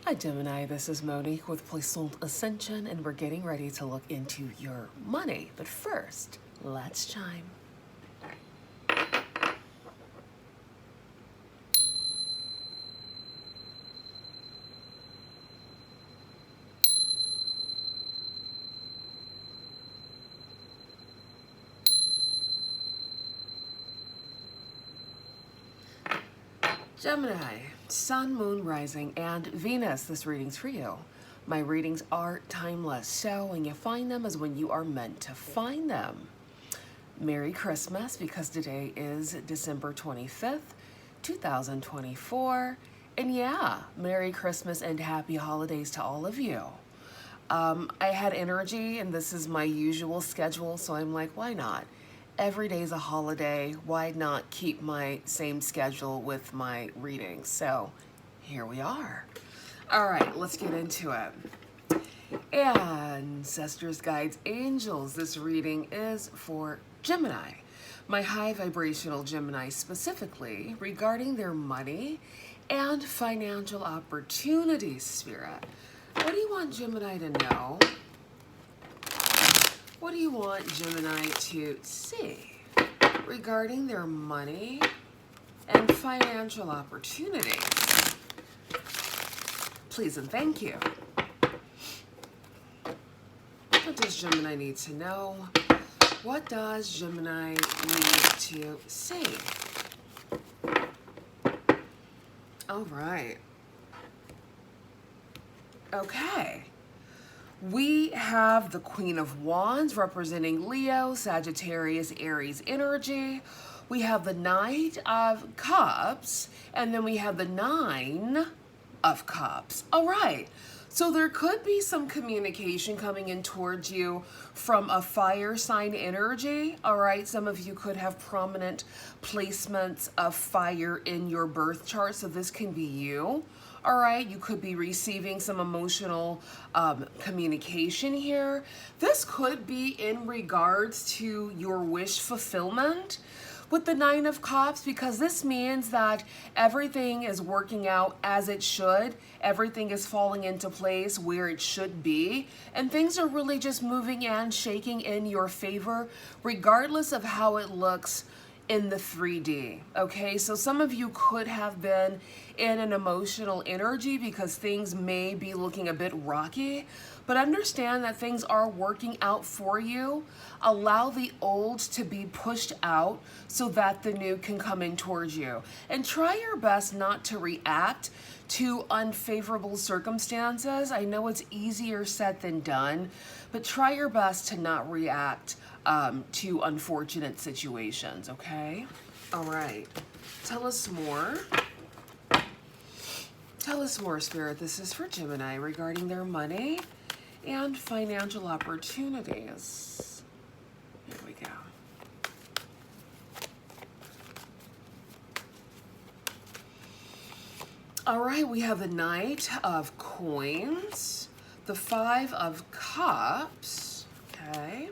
Hi Gemini, this is Monique with Puissant Ascension, and we're getting ready to look into your money. But first, let's chime. Gemini, Sun, Moon, Rising, and Venus. This reading's for you. My readings are timeless, so when you find them is when you are meant to find them. Merry Christmas, because today is December 25th, 2024. And yeah, Merry Christmas and Happy Holidays to all of you. I had energy, and this is my usual schedule, so I'm like, why not? Every day's a holiday. Why not keep my same schedule with my readings? So here we are. All right, let's get into it. Ancestors, guides, angels. This reading is for Gemini, my high vibrational Gemini, specifically regarding their money and financial opportunities, Spirit. What do you want Gemini to know? What do you want Gemini to see regarding their money and financial opportunities? Please and thank you. What does Gemini need to know? What does Gemini need to see? All right. Okay. We have the Queen of Wands representing Leo, Sagittarius, Aries energy. We have the Knight of Cups, and then we have the Nine of Cups. All right. So there could be some communication coming in towards you from a fire sign energy. All right. Some of you could have prominent placements of fire in your birth chart. So this can be you. All right, you could be receiving some emotional communication here. This could be in regards to your wish fulfillment with the Nine of Cups, because this means that everything is working out as it should. Everything is falling into place where it should be. And things are really just moving and shaking in your favor, regardless of how it looks in the 3D, okay? So some of you could have been in an emotional energy because things may be looking a bit rocky, but understand that things are working out for you. Allow the old to be pushed out so that the new can come in towards you. And try your best not to react to unfavorable circumstances. I know it's easier said than done, but try your best to not react to unfortunate situations, okay? All right, tell us more. Tell us more, Spirit. This is for Gemini regarding their money and financial opportunities. Here we go. All right, we have the Knight of Coins, the Five of Cups, okay?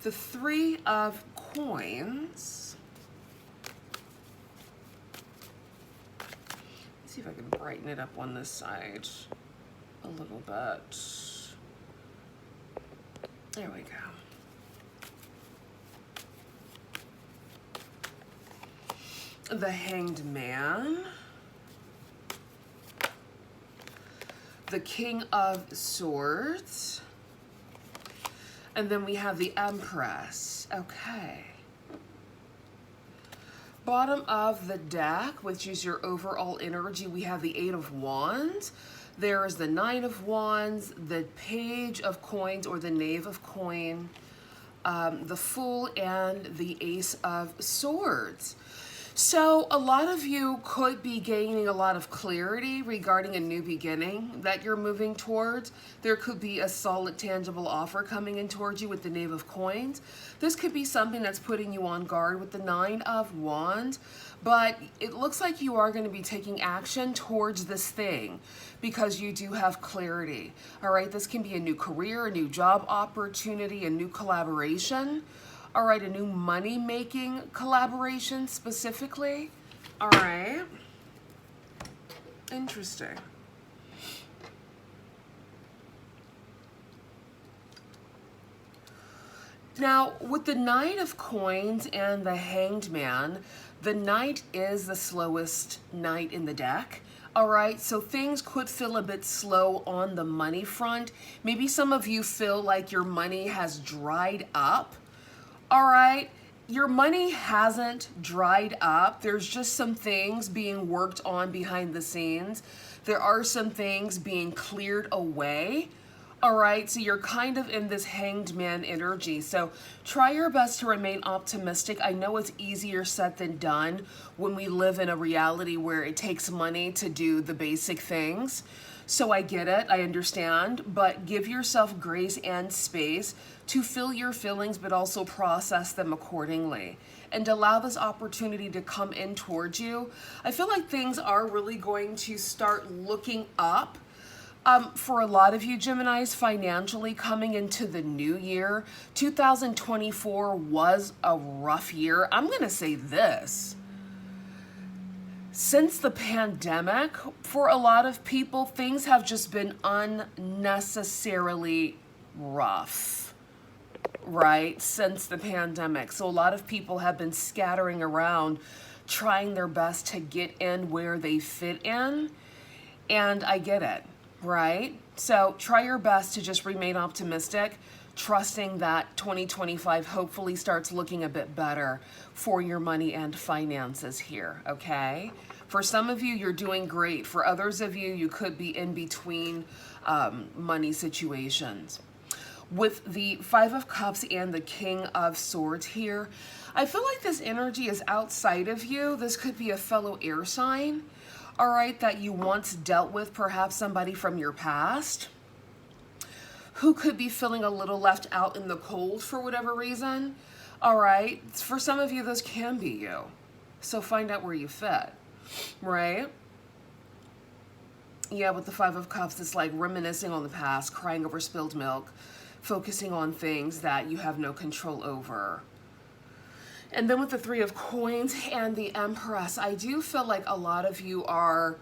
The Three of Coins. Let's see if I can brighten it up on this side a little bit. There we go. The Hanged Man. The King of Swords. And then we have the Empress. Okay. Bottom of the deck, which is your overall energy, we have the Eight of Wands. There is the Nine of Wands, the Page of Coins or the Knave of Coin, the Fool, and the Ace of Swords. So a lot of you could be gaining a lot of clarity regarding a new beginning that you're moving towards. There could be a solid, tangible offer coming in towards you with the Knave of Coins. This could be something that's putting you on guard with the Nine of Wands, but it looks like you are going to be taking action towards this thing because you do have clarity. All right, this can be a new career, a new job opportunity, a new collaboration. All right, a new money-making collaboration specifically. All right. Interesting. Now, with the Knight of Coins and the Hanged Man, the Knight is the slowest Knight in the deck. All right, so things could feel a bit slow on the money front. Maybe some of you feel like your money has dried up. All right, your money hasn't dried up. There's just some things being worked on behind the scenes. There are some things being cleared away. All right, so you're kind of in this Hanged Man energy. So try your best to remain optimistic. I know it's easier said than done when we live in a reality where it takes money to do the basic things. So I get it, I understand, but give yourself grace and space to feel your feelings, but also process them accordingly. And allow this opportunity to come in towards you. I feel like things are really going to start looking up. For a lot of you Geminis, financially coming into the new year, 2024 was a rough year. I'm going to say this. Since the pandemic, for a lot of people, things have just been unnecessarily rough, right? Since the pandemic. So a lot of people have been scattering around, trying their best to get in where they fit in. And I get it. Right? So try your best to just remain optimistic, trusting that 2025 hopefully starts looking a bit better for your money and finances here, okay? For some of you, you're doing great. For others of you, you could be in between money situations. With the Five of Cups and the King of Swords here, I feel like this energy is outside of you. This could be a fellow air sign. All right, that you once dealt with, perhaps somebody from your past who could be feeling a little left out in the cold for whatever reason. All right, for some of you, this can be you. So find out where you fit, right? Yeah, with the Five of Cups, it's like reminiscing on the past, crying over spilled milk, focusing on things that you have no control over. And then with the Three of Coins and the Empress, I do feel like a lot of you are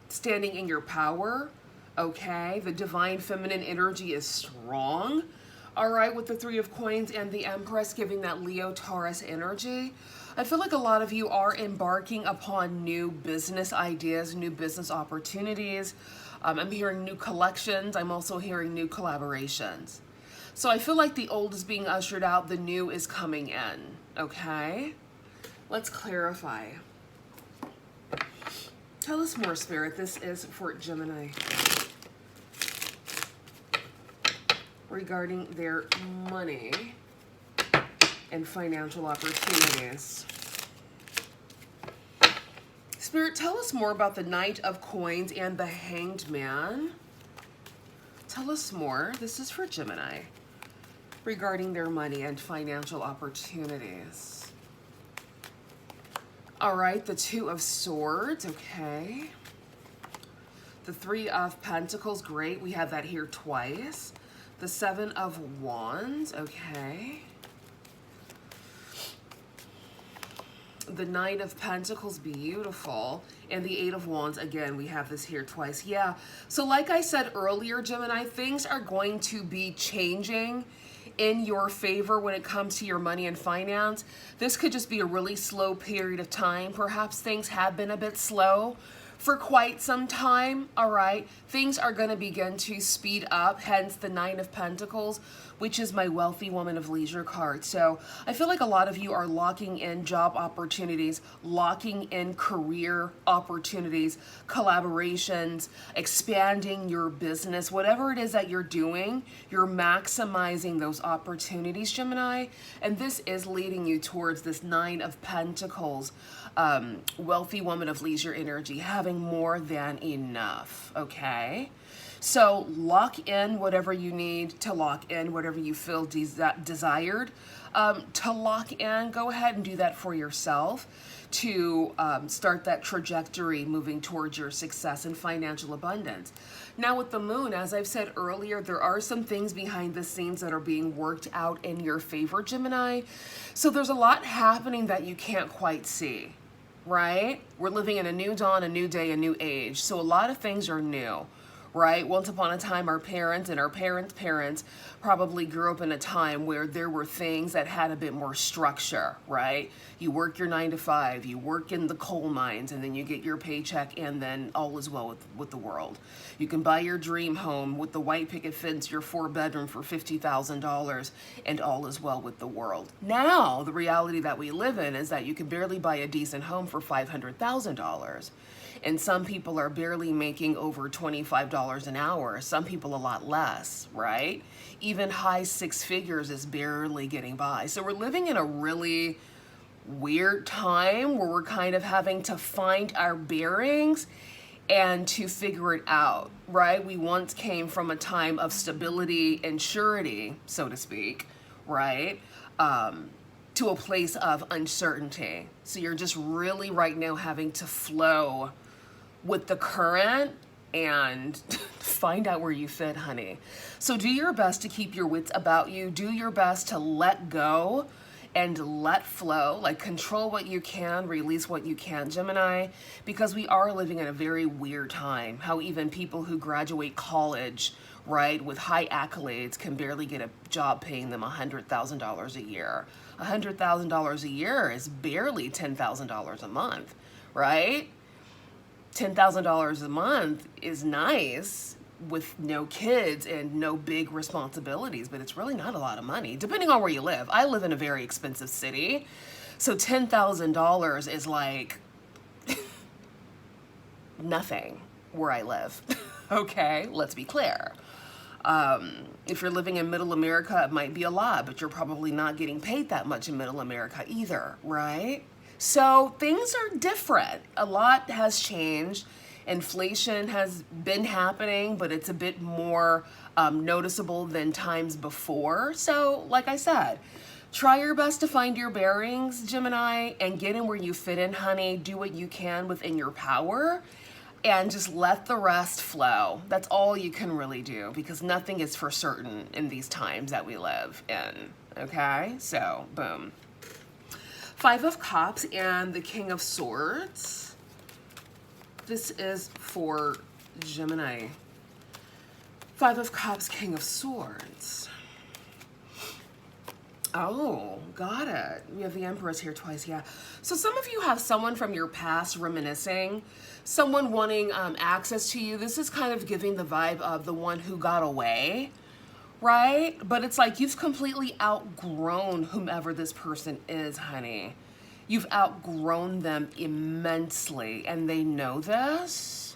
standing in your power, okay? The divine feminine energy is strong, all right, with the Three of Coins and the Empress giving that Leo Taurus energy. I feel like a lot of you are embarking upon new business ideas, new business opportunities. I'm hearing new collections. I'm also hearing new collaborations. So I feel like the old is being ushered out, the new is coming in, okay? Let's clarify. Tell us more, Spirit. This is for Gemini. Regarding their money and financial opportunities. Spirit, tell us more about the Knight of Coins and the Hanged Man. Tell us more. This is for Gemini. Regarding their money and financial opportunities. All right, the Two of Swords, okay. The Three of Pentacles, great. We have that here twice. The Seven of Wands, okay. The Knight of Pentacles, beautiful. And the Eight of Wands, again, we have this here twice. Yeah, so like I said earlier, Gemini, things are going to be changing in your favor when it comes to your money and finance. This could just be a really slow period of time. Perhaps things have been a bit slow for quite some time, all right? Things are going to begin to speed up, hence the Nine of Pentacles, which is my Wealthy Woman of Leisure card. So I feel like a lot of you are locking in job opportunities, locking in career opportunities, collaborations, expanding your business, whatever it is that you're doing, you're maximizing those opportunities, Gemini. And this is leading you towards this Nine of Pentacles, Wealthy Woman of Leisure energy, having more than enough, okay? So lock in whatever you need to lock in, whatever you feel desired to lock in. Go ahead and do that for yourself to start that trajectory moving towards your success and financial abundance. Now with the Moon, as I've said earlier, there are some things behind the scenes that are being worked out in your favor, Gemini. So there's a lot happening that you can't quite see. right? We're living in a new dawn, a new day, a new age. So a lot of things are new, right? Once upon a time, our parents and our parents' parents probably grew up in a time where there were things that had a bit more structure, right? You work your 9 to 5, you work in the coal mines, and then you get your paycheck, and then all is well with the world. You can buy your dream home with the white picket fence, your 4-bedroom for $50,000, and all is well with the world. Now, the reality that we live in is that you can barely buy a decent home for $500,000. And some people are barely making over $25 an hour. Some people a lot less, right? Even high 6 figures is barely getting by. So we're living in a really weird time where we're kind of having to find our bearings and to figure it out, right? We once came from a time of stability and surety, so to speak, right? To a place of uncertainty. So you're just really right now having to flow with the current and find out where you fit, honey. So do your best to keep your wits about you. Do your best to let go and let flow, like control what you can, release what you can, Gemini, because we are living in a very weird time. How even people who graduate college, right, with high accolades can barely get a job paying them $100,000 a year. $100,000 a year is barely $10,000 a month, right? $10,000 a month is nice with no kids and no big responsibilities, but it's really not a lot of money, depending on where you live. I live in a very expensive city, so $10,000 is like nothing where I live. Okay, let's be clear. If you're living in middle America, it might be a lot, but you're probably not getting paid that much in middle America either, right? So things are different. A lot has changed. Inflation has been happening, but it's a bit more noticeable than times before. So like I said, try your best to find your bearings, Gemini, and get in where you fit in, honey. Do what you can within your power and just let the rest flow. That's all you can really do, because nothing is for certain in these times that we live in, okay? So, boom. 5 of Cups and the King of Swords. This is for Gemini. 5 of Cups, King of Swords. Oh, got it. We have the Empress here twice, yeah. So some of you have someone from your past reminiscing, someone wanting access to you. This is kind of giving the vibe of the one who got away, right? But it's like you've completely outgrown whomever this person is, honey. You've outgrown them immensely, and they know this.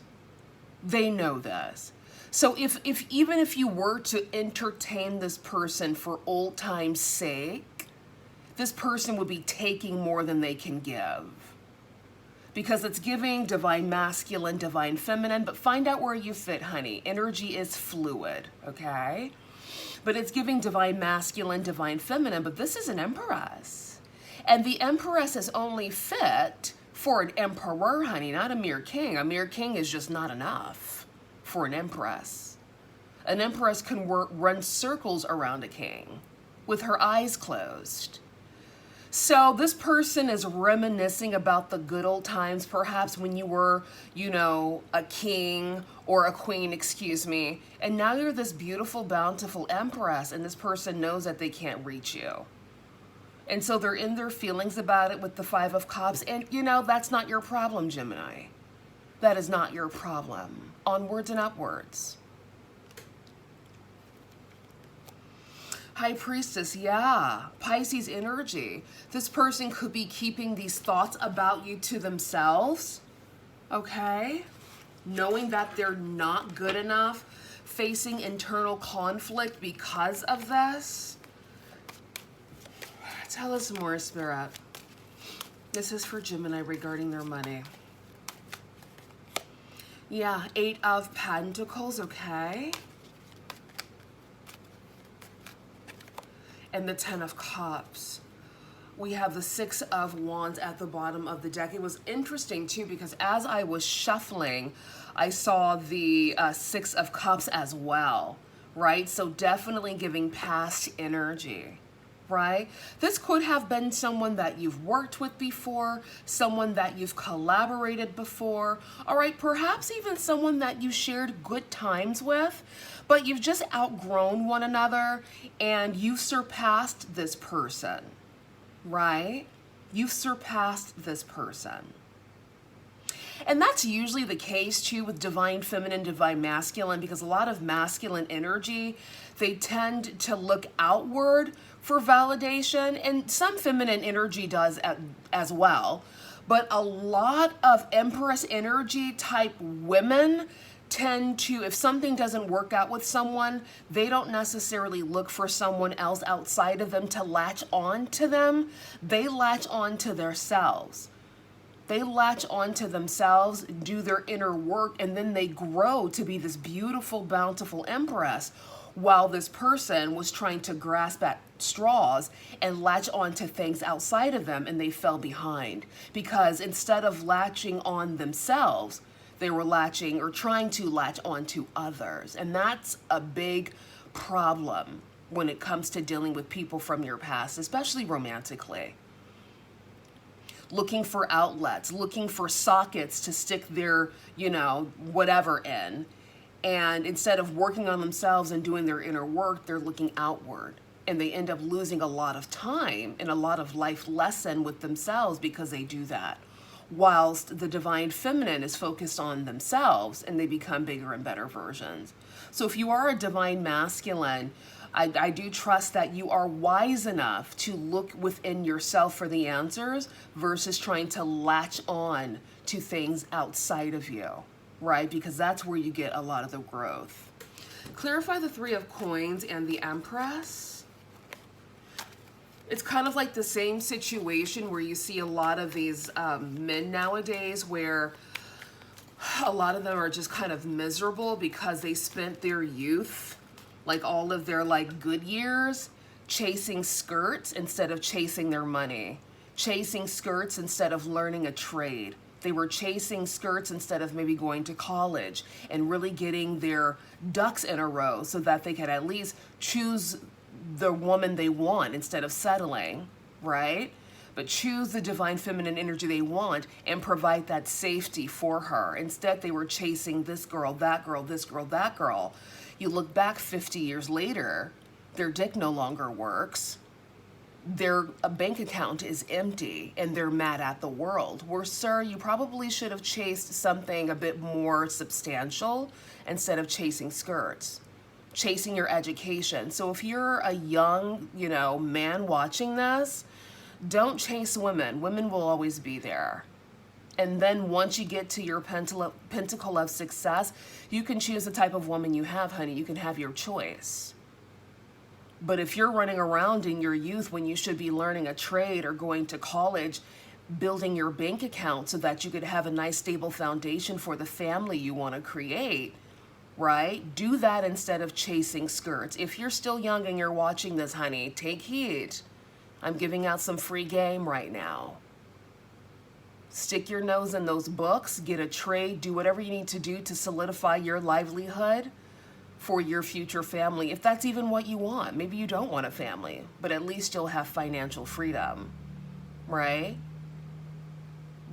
They know this. So even if you were to entertain this person for old time's sake, this person would be taking more than they can give. Because it's giving divine masculine, divine feminine, but find out where you fit, honey. Energy is fluid, okay? But it's giving divine masculine, divine feminine, but this is an empress. And the empress is only fit for an emperor, honey, not a mere king. A mere king is just not enough for an empress. An empress can run circles around a king with her eyes closed. So this person is reminiscing about the good old times, perhaps when you were, you know, a king or a queen, excuse me, and now you're this beautiful, bountiful empress, and this person knows that they can't reach you. And so they're in their feelings about it with the 5 of Cups, and you know, that's not your problem, Gemini. That is not your problem. Onwards and upwards. High Priestess, yeah, Pisces energy. This person could be keeping these thoughts about you to themselves, okay? Knowing that they're not good enough, facing internal conflict because of this. Tell us more, Spirit. This is for Gemini regarding their money. Yeah, 8 of Pentacles, okay? And the 10 of Cups. We have the 6 of Wands at the bottom of the deck. It was interesting too, because as I was shuffling, I saw the 6 of Cups as well, right? So definitely giving past energy, right? This could have been someone that you've worked with before, someone that you've collaborated before, all right? Perhaps even someone that you shared good times with, but you've just outgrown one another and you've surpassed this person, right? You've surpassed this person. And that's usually the case too with divine feminine, divine masculine, because a lot of masculine energy, they tend to look outward for validation, and some feminine energy does as well. But a lot of Empress energy type women tend to, if something doesn't work out with someone, they don't necessarily look for someone else outside of them to latch on to them. They latch on to themselves. They latch onto themselves, do their inner work, and then they grow to be this beautiful, bountiful empress, while this person was trying to grasp at straws and latch onto things outside of them, and they fell behind. Because instead of latching on themselves, they were latching or trying to latch onto others. And that's a big problem when it comes to dealing with people from your past, especially romantically. Looking for outlets, looking for sockets to stick their, whatever in. And instead of working on themselves and doing their inner work, they're looking outward. And they end up losing a lot of time and a lot of life lesson with themselves because they do that. Whilst the divine feminine is focused on themselves and they become bigger and better versions. So if you are a divine masculine, I do trust that you are wise enough to look within yourself for the answers versus trying to latch on to things outside of you, right? Because that's where you get a lot of the growth. Clarify the Three of Coins and the Empress. It's kind of like the same situation where you see a lot of these men nowadays where a lot of them are just kind of miserable because they spent their youth, like all of their good years, chasing skirts instead of chasing their money. Chasing skirts instead of learning a trade. They were chasing skirts instead of maybe going to college and really getting their ducks in a row so that they could at least choose the woman they want instead of settling, right? But choose the divine feminine energy they want and provide that safety for her. Instead, they were chasing this girl, that girl, this girl, that girl. You look back 50 years later, their dick no longer works. Their bank account is empty and they're mad at the world. Where, sir, you probably should have chased something a bit more substantial instead of chasing skirts, chasing your education. So if you're a young, man watching this, don't chase women. Women will always be there. And then once you get to your pentacle of success, you can choose the type of woman you have, honey. You can have your choice. But if you're running around in your youth when you should be learning a trade or going to college, building your bank account so that you could have a nice stable foundation for the family you want to create, right? Do that instead of chasing skirts. If you're still young and you're watching this, honey, take heed. I'm giving out some free game right now. Stick your nose in those books, get a trade, do whatever you need to do to solidify your livelihood for your future family. If that's even what you want. Maybe you don't want a family, but at least you'll have financial freedom, right?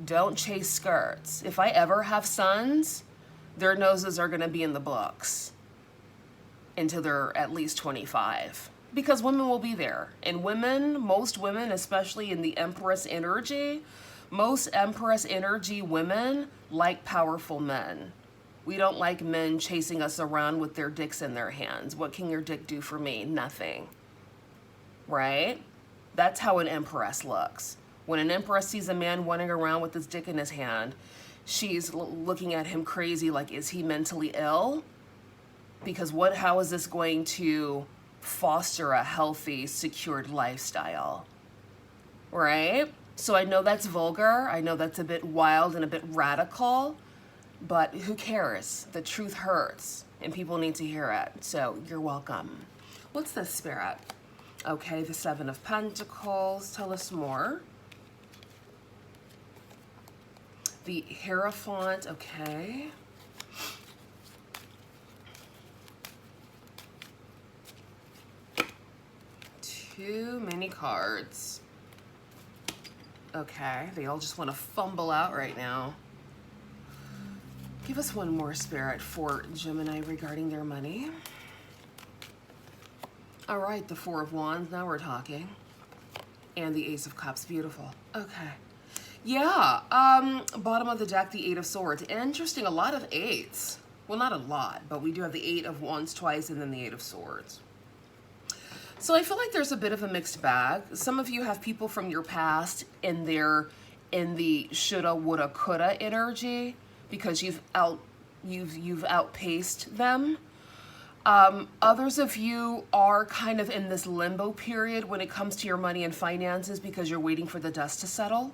Don't chase skirts. If I ever have sons, their noses are going to be in the books until they're at least 25. Because women will be there. And women, most women, especially in the Empress energy, most Empress energy women like powerful men. We don't like men chasing us around with their dicks in their hands. What can your dick do for me? Nothing. Right? That's how an Empress looks. When an Empress sees a man running around with his dick in his hand, she's looking at him crazy like, is he mentally ill? Because how is this going to foster a healthy, secured lifestyle? Right? So I know that's vulgar. I know that's a bit wild and a bit radical, but who cares? The truth hurts and people need to hear it. So you're welcome. What's this, Spirit? Okay, the Seven of Pentacles. Tell us more. The Hierophant. Okay. Too many cards. Okay, they all just want to fumble out right now. Give us one more, Spirit, for Gemini regarding their money. All right, the Four of Wands, now we're talking. And the Ace of Cups, beautiful. Okay. Yeah, bottom of the deck, the Eight of Swords. Interesting, a lot of eights. Well, not a lot, but we do have the Eight of Wands twice and then the Eight of Swords. So I feel like there's a bit of a mixed bag. Some of you have people from your past in the shoulda, woulda, coulda energy because you've outpaced them. Others of you are kind of in this limbo period when it comes to your money and finances because you're waiting for the dust to settle.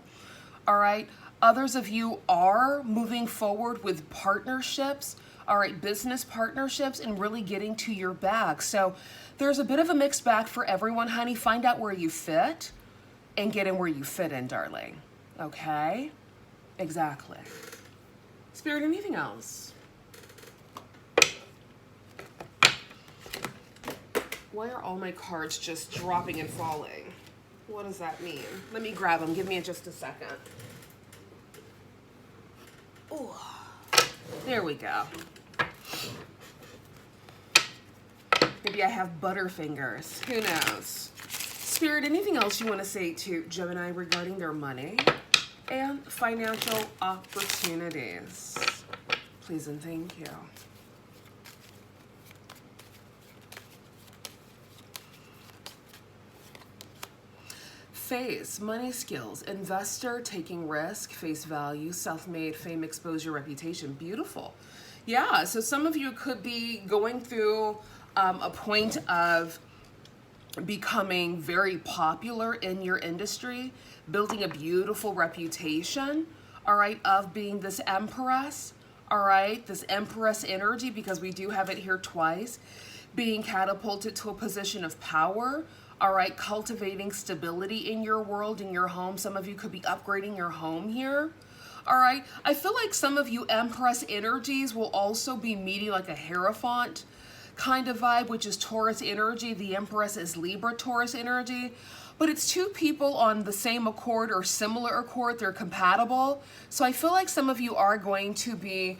All right. Others of you are moving forward with partnerships. All right, business partnerships and really getting to your bag. So there's a bit of a mixed bag for everyone, honey. Find out where you fit and get in where you fit in, darling. Okay? Exactly. Spirit, anything else? Why are all my cards just dropping and falling? What does that mean? Let me grab them. Give me just a second. Ooh. There we go. Maybe I have butterfingers. Who knows? Spirit, anything else you want to say to Gemini regarding their money and financial opportunities? Please and thank you. Face, money skills, investor, taking risk, face value, self-made, fame, exposure, reputation. Beautiful. Yeah, so some of you could be going through a point of becoming very popular in your industry, building a beautiful reputation, all right, of being this empress, all right, this empress energy, because we do have it here twice, being catapulted to a position of power, all right, cultivating stability in your world, in your home. Some of you could be upgrading your home here. All right, I feel like some of you Empress energies will also be meeting like a Hierophant kind of vibe, which is Taurus energy. The Empress is Libra Taurus energy. But it's two people on the same accord or similar accord. They're compatible. So I feel like some of you are going to be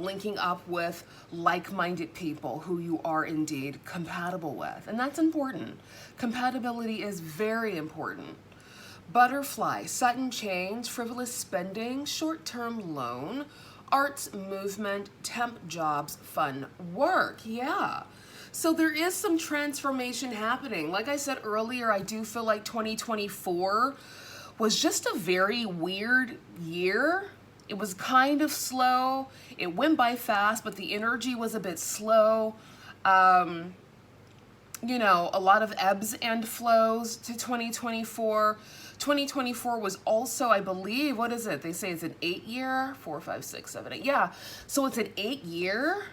linking up with like-minded people who you are indeed compatible with. And that's important. Compatibility is very important. Butterfly, sudden change, frivolous spending, short-term loan, arts, movement, temp jobs, fun work. Yeah. So there is some transformation happening. Like I said earlier, I do feel like 2024 was just a very weird year. It was kind of slow. It went by fast, but the energy was a bit slow. You know, a lot of ebbs and flows to 2024. 2024 was also, I believe, what is it? They say it's an 8-year, 4, 5, 6, 7, 8. Yeah, so it's an 8-year,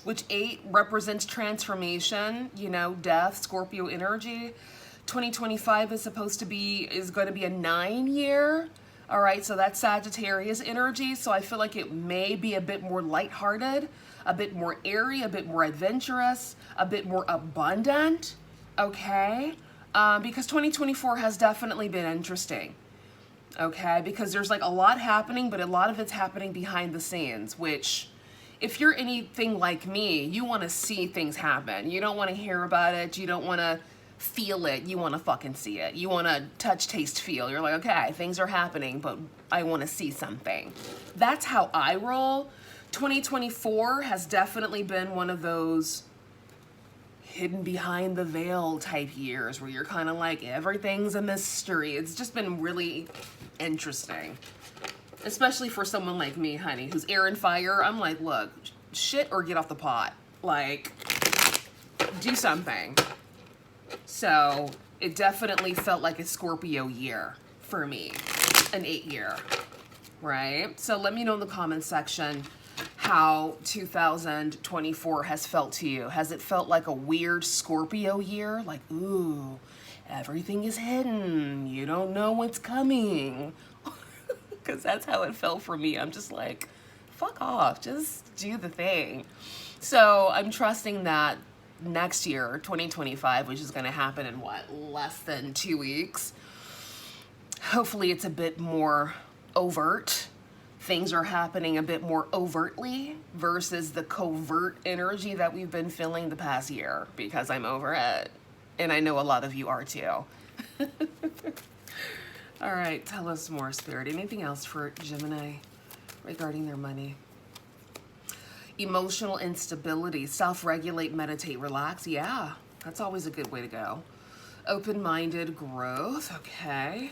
which 8 represents transformation, you know, death, Scorpio energy. 2025 is going to be a 9-year. All right, so that's Sagittarius energy. So I feel like it may be a bit more lighthearted, a bit more airy, a bit more adventurous, a bit more abundant. Okay, because 2024 has definitely been interesting. Okay, because there's like a lot happening, but a lot of it's happening behind the scenes, which if you're anything like me, you want to see things happen. You don't want to hear about it. You don't want to feel it. You want to fucking see it. You want to touch, taste, feel. You're like, okay, things are happening, but I want to see something. That's how I roll. 2024 has definitely been one of those hidden behind the veil type years where you're kind of like, everything's a mystery. It's just been really interesting, especially for someone like me, honey, who's air and fire. I'm like, look, shit or get off the pot. Like, do something. So it definitely felt like a Scorpio year for me, an 8-year, right? So let me know in the comments section how 2024 has felt to you. Has it felt like a weird Scorpio year? Like, ooh, everything is hidden. You don't know what's coming. Because that's how it felt for me. I'm just like, fuck off. Just do the thing. So I'm trusting that next year, 2025, which is going to happen in what, less than 2 weeks. Hopefully it's a bit more overt. Things are happening a bit more overtly versus the covert energy that we've been feeling the past year, because I'm over it. And I know a lot of you are too. All right, tell us more, Spirit. Anything else for Gemini regarding their money? Emotional instability, self-regulate, meditate, relax. Yeah, that's always a good way to go. Open-minded growth. Okay.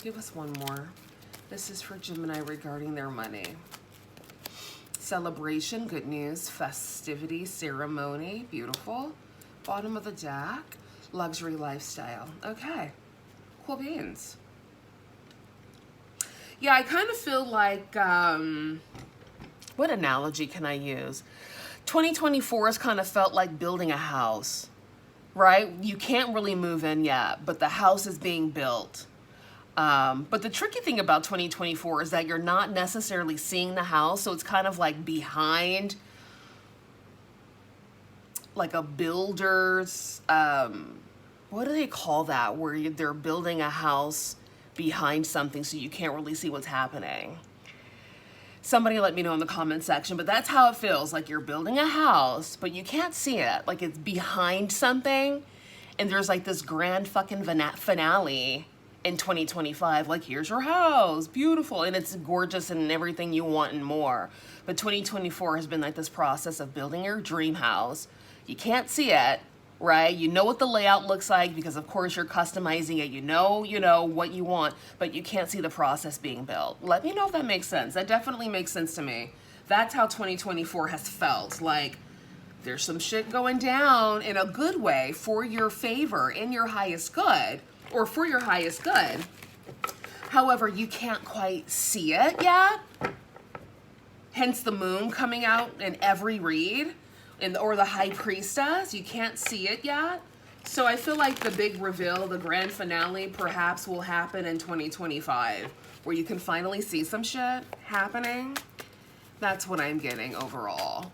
Give us one more. This is for Gemini regarding their money. Celebration, good news, festivity, ceremony, beautiful. Bottom of the deck, luxury lifestyle. Okay, cool beans. Yeah, I kind of feel like, what analogy can I use? 2024 has kind of felt like building a house, right? You can't really move in yet, but the house is being built. But the tricky thing about 2024 is that you're not necessarily seeing the house. So it's kind of like behind, like a builder's, what do they call that? Where they're building a house behind something so you can't really see what's happening. Somebody let me know in the comment section, but that's how it feels. Like you're building a house, but you can't see it. Like it's behind something and there's like this grand fucking finale in 2025, like here's your house, beautiful, and it's gorgeous and everything you want and more. But 2024 has been like this process of building your dream house. You can't see it, right? You know what the layout looks like because of course you're customizing it. You know what you want, but you can't see the process being built. Let me know if that makes sense. That definitely makes sense to me. That's how 2024 has felt. Like there's some shit going down in a good way for your favor, in your highest good, or for your highest good. However, you can't quite see it yet. Hence the moon coming out in every read, or the high priestess. You can't see it yet. So I feel like the big reveal, the grand finale, perhaps will happen in 2025, where you can finally see some shit happening. That's what I'm getting overall.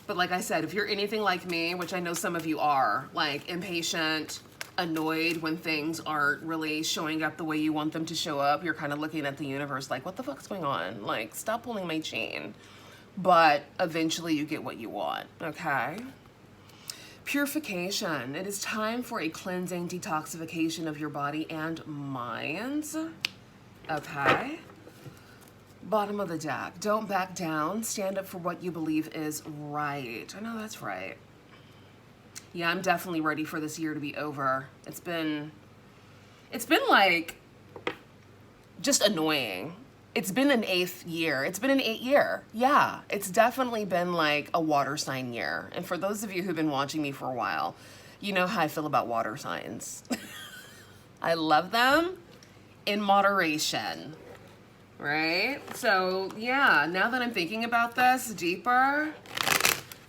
But like I said, if you're anything like me, which I know some of you are, like impatient, annoyed when things aren't really showing up the way you want them to show up, you're kind of looking at the universe like, what the fuck's going on? Like, stop pulling my chain. But eventually you get what you want, okay? Purification. It is time for a cleansing detoxification of your body and minds, okay? Bottom of the deck. Don't back down. Stand up for what you believe is right. I know that's right. Yeah, I'm definitely ready for this year to be over. It's been like just annoying. It's been an 8th year. It's been an 8th year. Yeah, it's definitely been like a water sign year. And for those of you who've been watching me for a while, you know how I feel about water signs. I love them in moderation. Right? So yeah, now that I'm thinking about this deeper,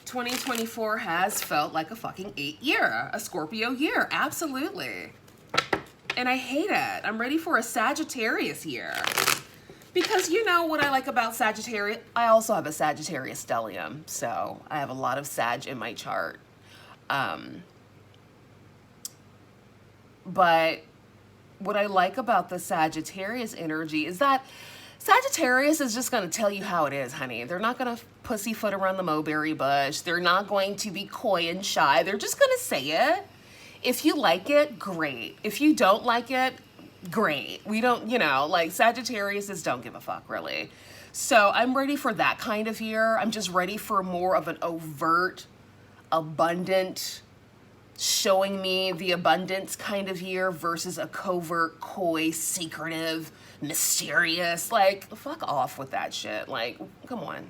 2024 has felt like a fucking 8th year, a Scorpio year, absolutely. And I hate it. I'm ready for a Sagittarius year. Because you know what I like about Sagittarius? I also have a Sagittarius stellium, so I have a lot of Sag in my chart. But what I like about the Sagittarius energy is that Sagittarius is just going to tell you how it is, honey. They're not going to pussyfoot around the mulberry bush. They're not going to be coy and shy. They're just going to say it. If you like it, great. If you don't like it, great. We don't, like Sagittariuses don't give a fuck, really. So I'm ready for that kind of year. I'm just ready for more of an overt, abundant, showing me the abundance kind of year versus a covert, coy, secretive, mysterious. Like, fuck off with that shit. Like, come on,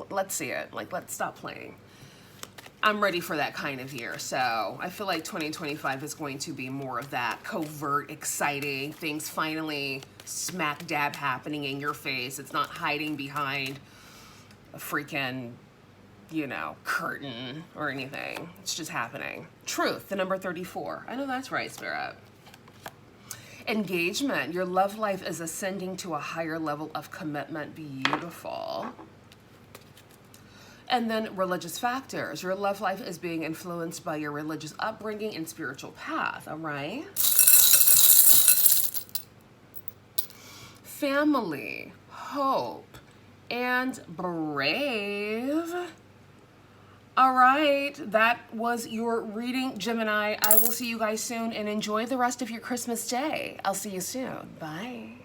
let's see it. Like, let's stop playing. I'm ready for that kind of year. So I feel like 2025 is going to be more of that covert, exciting, things finally smack dab happening in your face. It's not hiding behind a freaking, curtain or anything. It's just happening. Truth, the number 34. I know that's right, Spirit. Engagement. Your love life is ascending to a higher level of commitment. Beautiful. And then religious factors. Your love life is being influenced by your religious upbringing and spiritual path, all right? Family, hope, and brave. All right, that was your reading, Gemini. I will see you guys soon, and enjoy the rest of your Christmas day. I'll see you soon. Bye.